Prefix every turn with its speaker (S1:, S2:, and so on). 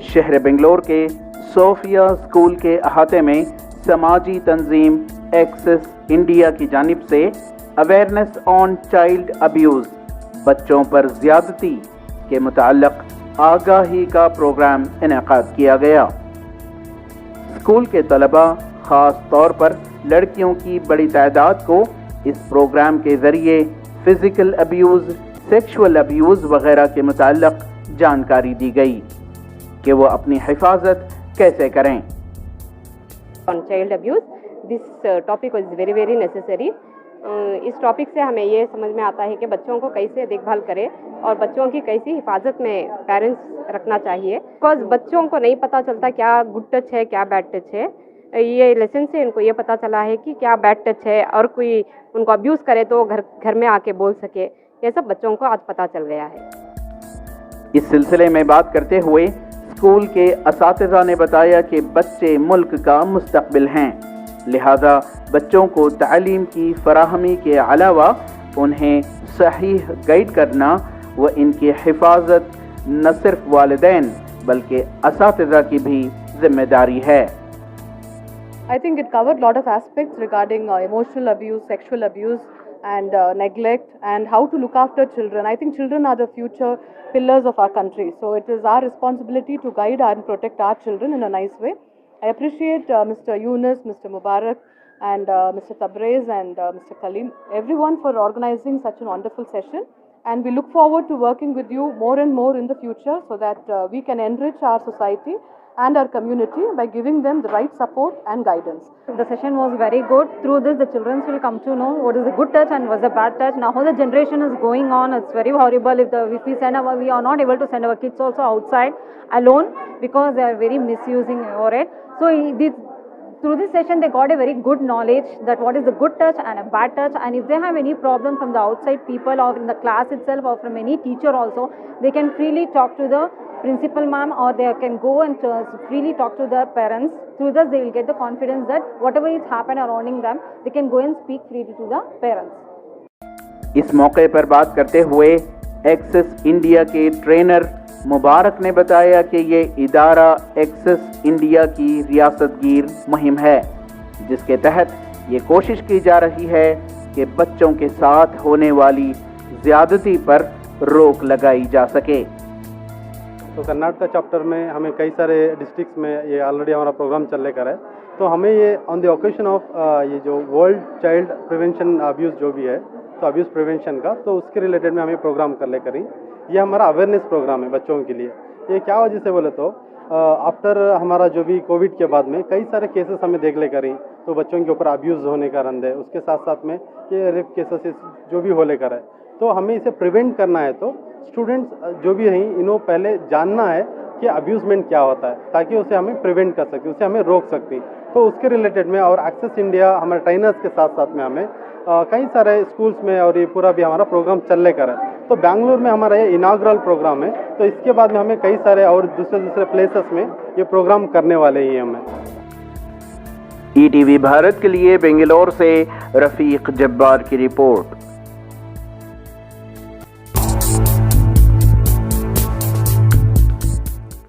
S1: शहर बेंगलोर के Sophia school के अहाते में समाजी तंजीम एक्सेस इंडिया की जानिब से अवेयरनेस ऑन चाइल्ड अब्यूज़, बच्चों पर ज़्यादती के मुताल्लिक़ आगाही का प्रोग्राम इनेकाद किया गया। स्कूल के तलबा ख़ास तौर पर लड़कियों की बड़ी तादाद को इस प्रोग्राम के ज़रिए फ़िज़िकल अब्यूज़, सेक्शुअल अब्यूज़ वग़ैरह के मुताल्लिक़ जानकारी दी गई कि वो अपनी हिफाजत कैसे करें।
S2: On child abuse, this topic was very necessary. इस टॉपिक से हमें ये समझ में आता है कि बच्चों को कैसे देखभाल करें और बच्चों की कैसी हिफाजत में पेरेंट्स रखना चाहिए। बिकॉज बच्चों को नहीं पता चलता क्या गुड टच है, क्या बैड टच है। ये लेसन से इनको ये पता चला है कि क्या बैड टच है और कोई उनको अब्यूज़ करे तो घर में आके बोल सके। ये सब बच्चों को आज पता चल गया है।
S1: इस सिलसिले में बात करते हुए स्कूल के असातिज़ा ने बताया कि बच्चे मुल्क का मुस्तकबिल हैं, लिहाजा बच्चों को तालीम की फराहमी के अलावा उन्हें सही गाइड करना व इनकी हिफाजत न सिर्फ वालिदैन बल्कि असातिज़ा की भी जिम्मेदारी है।
S3: I think it covered a lot of aspects regarding emotional abuse, sexual abuse and neglect and how to look after children. I think children are the future pillars of our country. So it is our responsibility to guide and protect our children in a nice way. I appreciate Mr. Yunus, Mr. Mubarak and Mr. Tabrez and Mr. Kaleem, everyone for organizing such a wonderful session. And we look forward to working with you more and more in the future so that we can enrich our society and our community by giving them the right support and guidance.
S4: The session was very good. Through this, the children will come to know what is a good touch and what is a bad touch. Now, how the generation is going on, it's very horrible. If we are not able to send our kids also outside alone because they are very misusing for it. So, through this session, they got a very good knowledge that what is a good touch and a bad touch. And if they have any problem from the outside people or in the class itself or from any teacher also, they can freely talk to the principal ma'am or they can go and freely talk to their parents. Through this, they will get the confidence that whatever is happening surrounding them, they can go and speak freely to the parents.
S1: इस मौके पर बात करते हुए access India के trainer मुबारक ने बताया कि ये इदारा एक्सेस इंडिया की रियासतगीर मुहिम है, जिसके तहत ये कोशिश की जा रही है कि बच्चों के साथ होने वाली ज्यादती पर रोक लगाई जा सके।
S5: तो कर्नाटका चैप्टर में हमें कई सारे डिस्ट्रिक्ट्स में ये ऑलरेडी हमारा प्रोग्राम चल कर है। तो हमें ये ऑन द ओकेशन ऑफ ये जो वर्ल्ड चाइल्ड प्रिवेंशन अब्यूज़ जो भी है, तो अब्यूज़ प्रिवेंशन का, तो उसके रिलेटेड में हमें प्रोग्राम कर लेकर ही ये हमारा अवेयरनेस प्रोग्राम है बच्चों के लिए। ये क्या वजह से बोले तो आफ्टर हमारा जो भी कोविड के बाद में कई सारे केसेस हमें देख लेकर ही तो बच्चों के ऊपर अब्यूज़ होने का रंद है, उसके साथ साथ में ये रेप केसेस जो भी हो लेकर है। तो हमें इसे प्रिवेंट करना है, तो स्टूडेंट्स जो भी हैं इन्हों पहले जानना है कि अब्यूज़मेंट क्या होता है ताकि उसे हमें प्रिवेंट कर सकें, उसे हमें रोक सकती। तो उसके रिलेटेड में और एक्सेस इंडिया हमारे ट्रेनर्स के साथ साथ में हमें कई सारे स्कूल्स में और ये पूरा भी हमारा प्रोग्राम चल कर है। तो बेंगलुरु में हमारा ये इनाग्रल प्रोग्राम है, तो इसके बाद में हमें कई सारे और दूसरे प्लेसेस में ये प्रोग्राम करने वाले ही हमें।
S1: ईटीवी भारत के लिए बेंगलोर से रफीक जब्बार की रिपोर्ट।